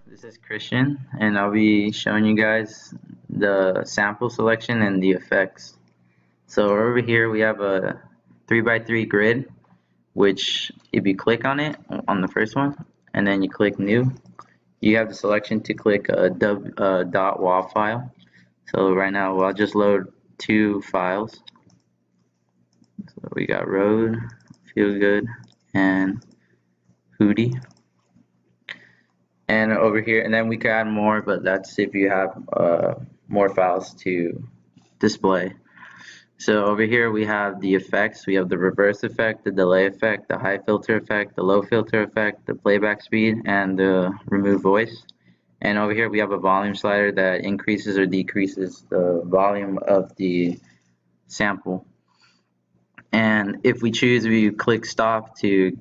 This is Christian, and I'll be showing you guys the sample selection and the effects. So over here we have a 3x3 grid, which if you click on it, on the first one, and then you click new, you have the selection to click a .wav file. So right now I'll just load two files. So we got road, feel good, and hootie. And over here, and then we can add more, but that's if you have more files to display. So over here we have the effects. We have the reverse effect, the delay effect, the high filter effect, the low filter effect, the playback speed, and the remove voice. And over here we have a volume slider that increases or decreases the volume of the sample. And if we choose, we click stop to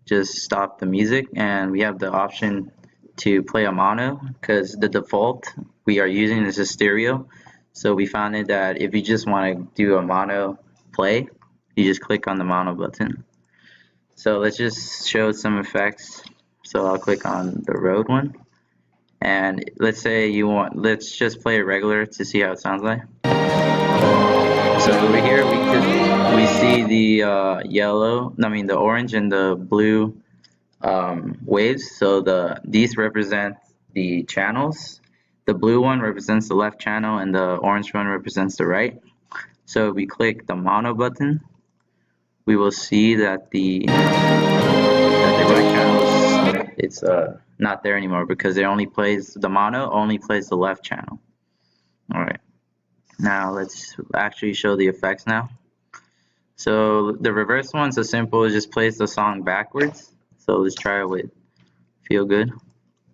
just stop the music, and we have the option to play a mono because the default we are using is a stereo. So we found it that if you just want to do a mono play, you just click on the mono button. So let's just show some effects. So I'll click on the road one, and let's say let's just play it regular to see how it sounds like. So over here we see the the orange and the blue waves. So these represent the channels. The blue one represents the left channel, and the orange one represents the right. So if we click the mono button, we will see that the right channel is not there anymore because the mono only plays the left channel. All right. Now let's actually show the effects now. So the reverse one's so simple, it just plays the song backwards. So let's try it with Feel Good.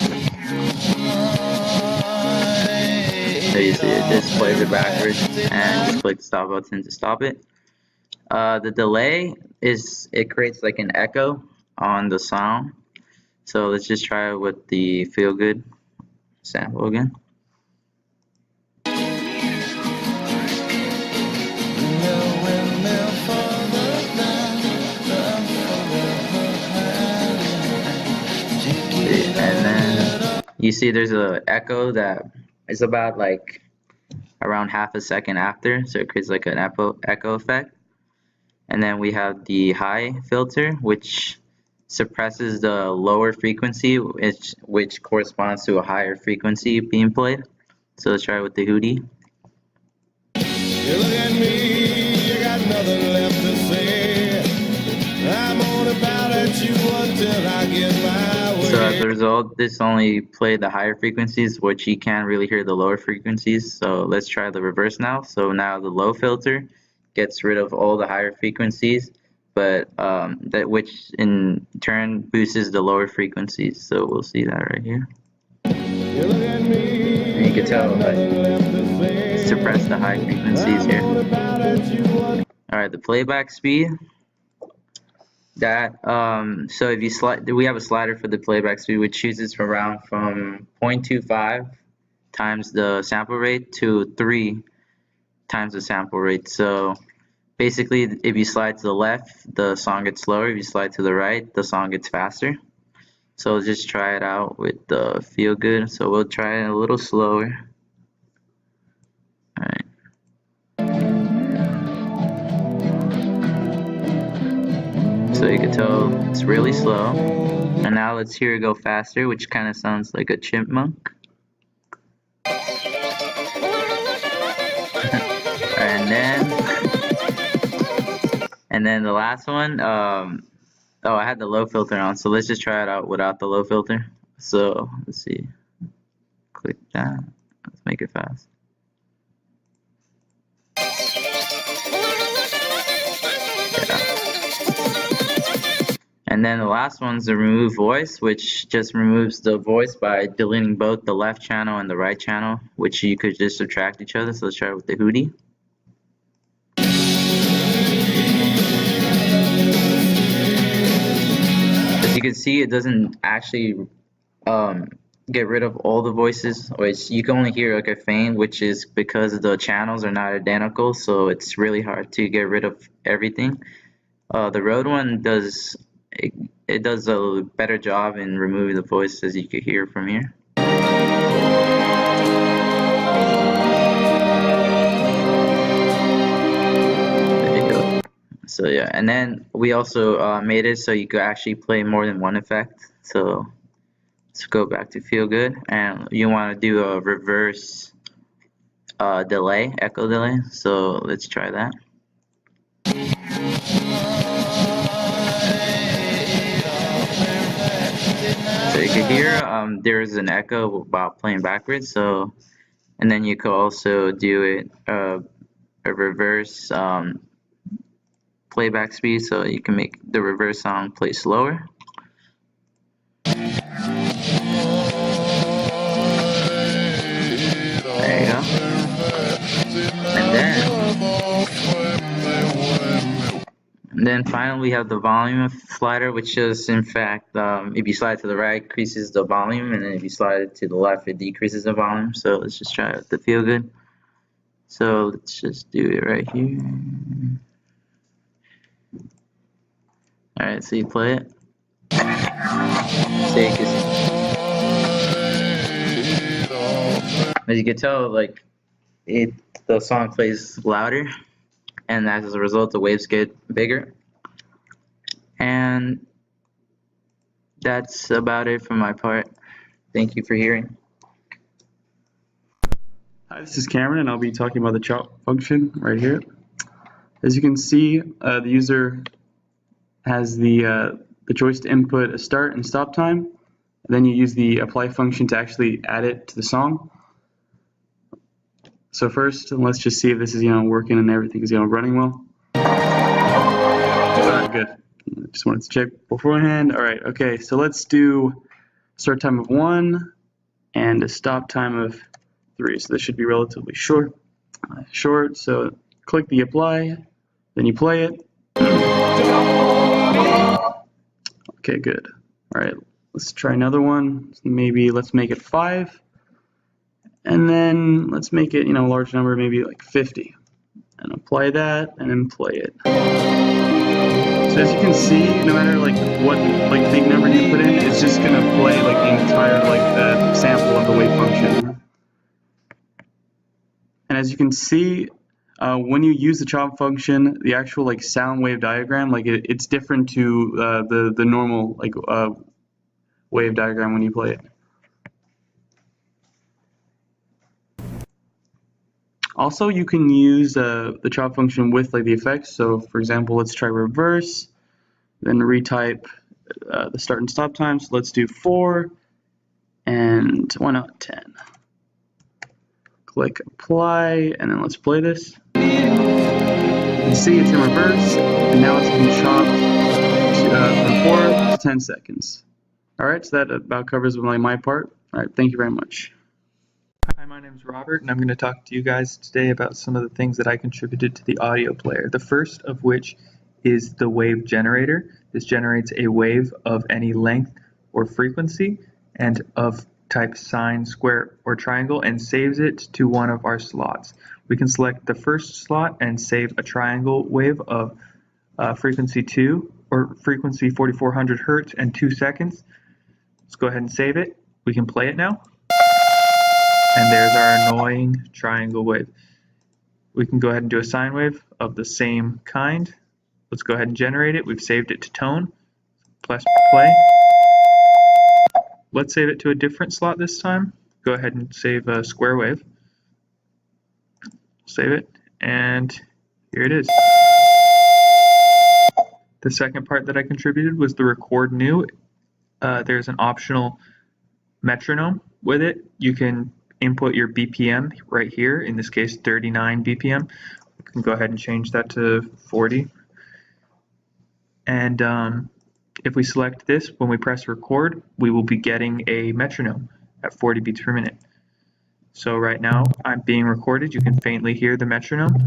So you see it just plays it backwards, and just click the stop button to stop it. The delay it creates like an echo on the sound. So let's just try it with the Feel Good sample again. And then you see there's an echo that is about like around half a second after, so it creates like an echo effect. And then we have the high filter, which suppresses the lower frequency, which corresponds to a higher frequency being played. So let's try it with the hootie. You look at me, you got nothing left to say. I'm on about at you until I get my way. So as a result, this only played the higher frequencies, which you can't really hear the lower frequencies. So let's try the reverse now. So now the low filter gets rid of all the higher frequencies, but which in turn boosts the lower frequencies. So we'll see that right here. And you can tell I suppress the high frequencies here. Alright, the playback speed. So if you we have a slider for the playback speed, which chooses from 0.25 times the sample rate to 3 times the sample rate. So basically, if you slide to the left, the song gets slower. If you slide to the right, the song gets faster. So let's just try it out with the Feel Good. So we'll try it a little slower. Alright. So you can tell it's really slow. And now let's hear it go faster, which kind of sounds like a chipmunk. And then the last one, oh, I had the low filter on, so let's just try it out without the low filter. So let's see, click that, let's make it fast. And then the last one's the remove voice, which just removes the voice by deleting both the left channel and the right channel, which you could just subtract each other. So let's try it with the hootie. As you can see, it doesn't actually get rid of all the voices, which you can only hear like a faint, which is because the channels are not identical, so it's really hard to get rid of everything. The road one it does a better job in removing the voice, as you could hear from here. So yeah, and then we also made it so you could actually play more than one effect. So let's go back to feel good, and you want to do a reverse delay, echo delay. So let's try that. So you can hear there's an echo while playing backwards. So, and then you could also do it a reverse playback speed, so you can make the reverse song play slower. There you go. And then finally we have the volume slider, which is in fact, if you slide to the right, increases the volume, and then if you slide it to the left, it decreases the volume. So let's just try it to feel good. So let's just do it right here. Alright, so you play it. So you can, as you can tell, like the song plays louder, and as a result the waves get bigger. And that's about it for my part. Thank you for hearing. Hi, this is Cameron, and I'll be talking about the chop function right here. As you can see, the user has the choice to input a start and stop time, and then you use the apply function to actually add it to the song. So first, let's just see if this is working and everything is running well. Good. Just wanted to check beforehand. All right. Okay. So let's do start time of 1 and a stop time of 3. So this should be relatively short. So click the apply, then you play it. Okay, good. All right, let's try another one. Maybe let's make it 5, and then let's make it a large number, maybe like 50, and apply that, and then play it. So as you can see, no matter what big number you put in, it's just gonna play the entire sample of the wave function. And as you can see, when you use the chop function, the actual sound wave diagram, it's different to the normal wave diagram when you play it. Also, you can use the chop function with the effects. So for example, let's try reverse, then retype the start and stop time. So let's do 4, and why not 10? Click apply, and then let's play this. You can see it's in reverse, and now it's been chopped from 4 to 10 seconds. All right, so that about covers my part. All right, thank you very much. Hi, my name is Robert, and I'm going to talk to you guys today about some of the things that I contributed to the audio player. The first of which is the wave generator. This generates a wave of any length or frequency and of type sine, square, or triangle, and saves it to one of our slots. We can select the first slot and save a triangle wave of frequency 2 or frequency 4400 Hertz and 2 seconds. Let's go ahead and save it. We can play it now. And there's our annoying triangle wave. We can go ahead and do a sine wave of the same kind. Let's go ahead and generate it. We've saved it to tone. Press play. Let's save it to a different slot this time. Go ahead and save a square wave. Save it, and here it is. The second part that I contributed was the record new. There's an optional metronome with it. You can input your BPM right here, in this case 39 BPM. You can go ahead and change that to 40. And if we select this, when we press record, we will be getting a metronome at 40 beats per minute. So right now I'm being recorded. You can faintly hear the metronome.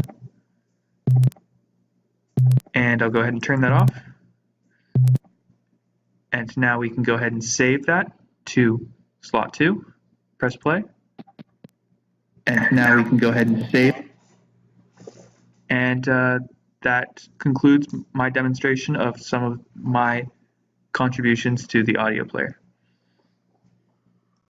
And I'll go ahead and turn that off. And now we can go ahead and save that to slot 2. Press play. And now we can go ahead and save. And that concludes my demonstration of some of my contributions to the audio player.